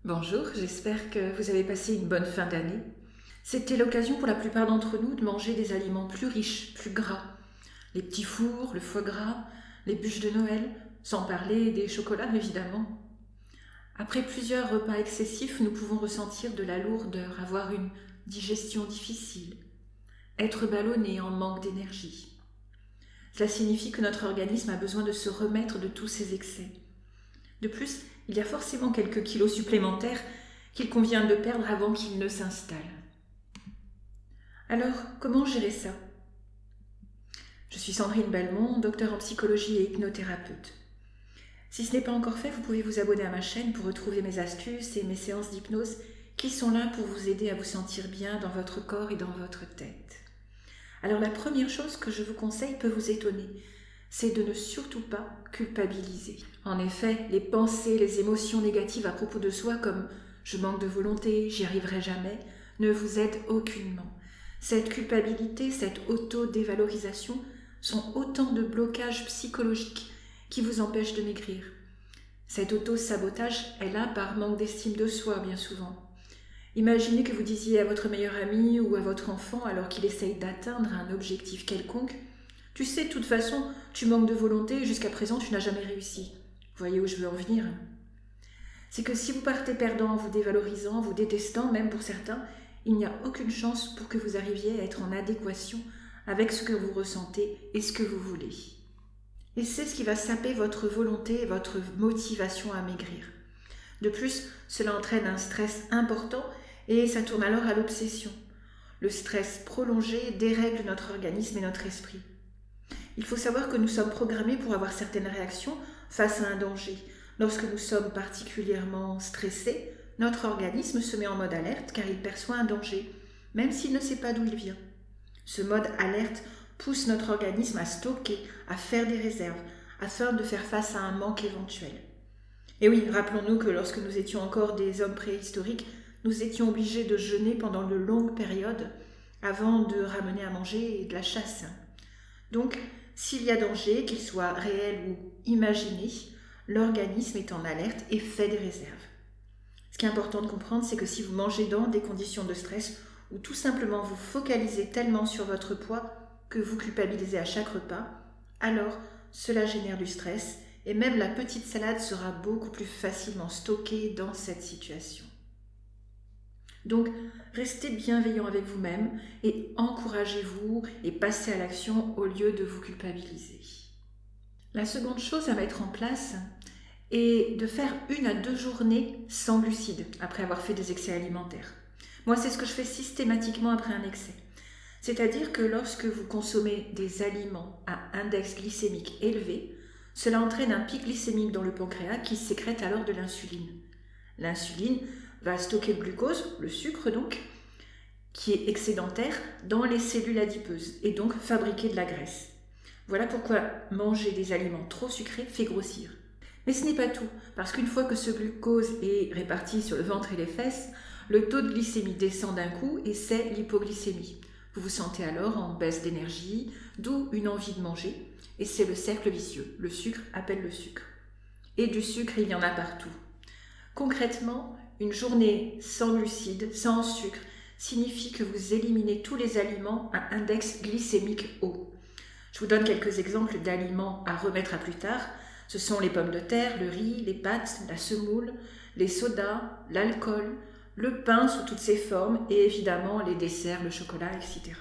Bonjour, j'espère que vous avez passé une bonne fin d'année. C'était l'occasion pour la plupart d'entre nous de manger des aliments plus riches, plus gras. Les petits fours, le foie gras, les bûches de Noël, sans parler des chocolats évidemment. Après plusieurs repas excessifs, nous pouvons ressentir de la lourdeur, avoir une digestion difficile, être ballonné en manque d'énergie. Cela signifie que notre organisme a besoin de se remettre de tous ces excès. De plus, il y a forcément quelques kilos supplémentaires qu'il convient de perdre avant qu'ils ne s'installent. Alors, comment gérer ça ? Je suis Sandrine Balmont, docteure en psychologie et hypnothérapeute. Si ce n'est pas encore fait, vous pouvez vous abonner à ma chaîne pour retrouver mes astuces et mes séances d'hypnose qui sont là pour vous aider à vous sentir bien dans votre corps et dans votre tête. Alors la première chose que je vous conseille peut vous étonner, c'est de ne surtout pas culpabiliser. En effet, les pensées, les émotions négatives à propos de soi comme « je manque de volonté, j'y arriverai jamais » ne vous aident aucunement. Cette culpabilité, cette auto-dévalorisation sont autant de blocages psychologiques qui vous empêchent de maigrir. Cet auto-sabotage est là par manque d'estime de soi bien souvent. Imaginez que vous disiez à votre meilleur ami ou à votre enfant alors qu'il essaye d'atteindre un objectif quelconque « Tu sais, de toute façon, tu manques de volonté et jusqu'à présent, tu n'as jamais réussi. » Vous voyez où je veux en venir ? C'est que si vous partez perdant en vous dévalorisant, en vous détestant, même pour certains, il n'y a aucune chance pour que vous arriviez à être en adéquation avec ce que vous ressentez et ce que vous voulez. Et c'est ce qui va saper votre volonté et votre motivation à maigrir. De plus, cela entraîne un stress important et ça tourne alors à l'obsession. Le stress prolongé dérègle notre organisme et notre esprit. Il faut savoir que nous sommes programmés pour avoir certaines réactions face à un danger. Lorsque nous sommes particulièrement stressés, notre organisme se met en mode alerte car il perçoit un danger, même s'il ne sait pas d'où il vient. Ce mode alerte pousse notre organisme à stocker, à faire des réserves, afin de faire face à un manque éventuel. Et oui, rappelons-nous que lorsque nous étions encore des hommes préhistoriques, nous étions obligés de jeûner pendant de longues périodes avant de ramener à manger et de la chasse. Donc, s'il y a danger, qu'il soit réel ou imaginé, l'organisme est en alerte et fait des réserves. Ce qui est important de comprendre, c'est que si vous mangez dans des conditions de stress ou tout simplement vous focalisez tellement sur votre poids que vous culpabilisez à chaque repas, alors cela génère du stress et même la petite salade sera beaucoup plus facilement stockée dans cette situation. Donc, restez bienveillant avec vous-même et encouragez-vous et passez à l'action au lieu de vous culpabiliser. La seconde chose à mettre en place est de faire 1 à 2 journées sans glucides après avoir fait des excès alimentaires. Moi, c'est ce que je fais systématiquement après un excès. C'est-à-dire que lorsque vous consommez des aliments à index glycémique élevé, cela entraîne un pic glycémique dans le pancréas qui sécrète alors de l'insuline. L'insuline va stocker le glucose, le sucre donc, qui est excédentaire dans les cellules adipeuses et donc fabriquer de la graisse. Voilà pourquoi manger des aliments trop sucrés fait grossir. Mais ce n'est pas tout, parce qu'une fois que ce glucose est réparti sur le ventre et les fesses, le taux de glycémie descend d'un coup et c'est l'hypoglycémie. Vous vous sentez alors en baisse d'énergie, d'où une envie de manger, et c'est le cercle vicieux. Le sucre appelle le sucre. Et du sucre, il y en a partout. Concrètement, une journée sans glucides, sans sucre, signifie que vous éliminez tous les aliments à index glycémique haut. Je vous donne quelques exemples d'aliments à remettre à plus tard. Ce sont les pommes de terre, le riz, les pâtes, la semoule, les sodas, l'alcool, le pain sous toutes ses formes et évidemment les desserts, le chocolat, etc.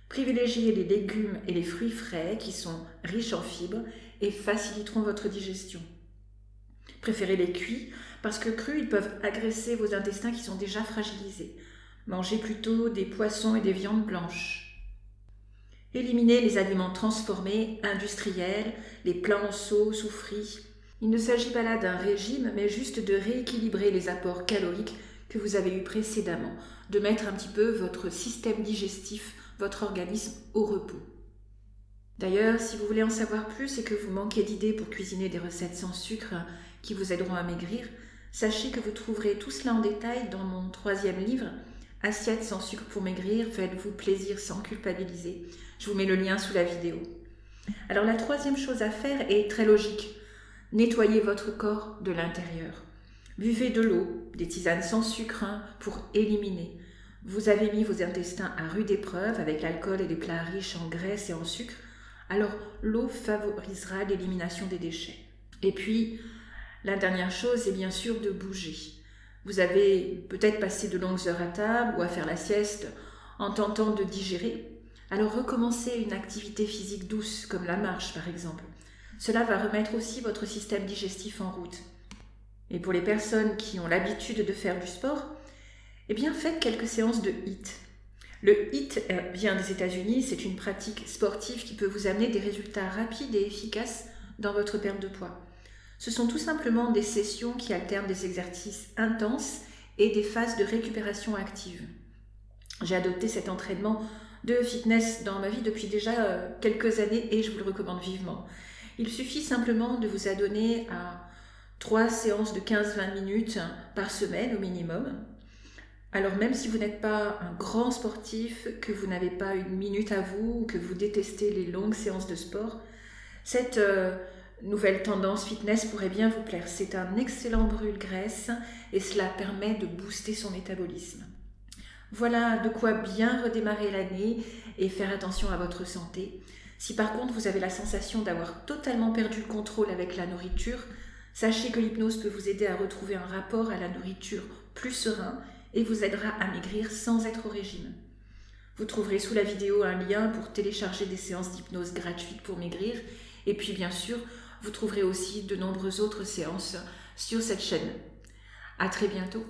Privilégiez les légumes et les fruits frais qui sont riches en fibres et faciliteront votre digestion. Préférez les cuits parce que crus, ils peuvent agresser vos intestins qui sont déjà fragilisés. Mangez plutôt des poissons et des viandes blanches. Éliminez les aliments transformés, industriels, les plats en sauce ou frits. Il ne s'agit pas là d'un régime, mais juste de rééquilibrer les apports caloriques que vous avez eus précédemment, de mettre un petit peu votre système digestif, votre organisme au repos. D'ailleurs, si vous voulez en savoir plus et que vous manquez d'idées pour cuisiner des recettes sans sucre qui vous aideront à maigrir, sachez que vous trouverez tout cela en détail dans mon 3e livre, Assiettes sans sucre pour maigrir, faites-vous plaisir sans culpabiliser. Je vous mets le lien sous la vidéo. Alors la 3e chose à faire est très logique. Nettoyez votre corps de l'intérieur. Buvez de l'eau, des tisanes sans sucre pour éliminer. Vous avez mis vos intestins à rude épreuve avec l'alcool et les plats riches en graisse et en sucre, alors l'eau favorisera l'élimination des déchets. Et puis, la dernière chose est bien sûr de bouger. Vous avez peut-être passé de longues heures à table ou à faire la sieste en tentant de digérer. Alors recommencez une activité physique douce, comme la marche par exemple. Cela va remettre aussi votre système digestif en route. Et pour les personnes qui ont l'habitude de faire du sport, eh bien faites quelques séances de HIIT. Le HIIT vient des États-Unis, c'est une pratique sportive qui peut vous amener des résultats rapides et efficaces dans votre perte de poids. Ce sont tout simplement des sessions qui alternent des exercices intenses et des phases de récupération active. J'ai adopté cet entraînement de fitness dans ma vie depuis déjà quelques années et je vous le recommande vivement. Il suffit simplement de vous adonner à 3 séances de 15-20 minutes par semaine au minimum. Alors même si vous n'êtes pas un grand sportif, que vous n'avez pas une minute à vous ou que vous détestez les longues séances de sport, cette nouvelle tendance fitness pourrait bien vous plaire. C'est un excellent brûle-graisse et cela permet de booster son métabolisme. Voilà de quoi bien redémarrer l'année et faire attention à votre santé. Si par contre vous avez la sensation d'avoir totalement perdu le contrôle avec la nourriture, sachez que l'hypnose peut vous aider à retrouver un rapport à la nourriture plus serein et vous aidera à maigrir sans être au régime. Vous trouverez sous la vidéo un lien pour télécharger des séances d'hypnose gratuites pour maigrir et puis bien sûr, vous trouverez aussi de nombreuses autres séances sur cette chaîne. À très bientôt.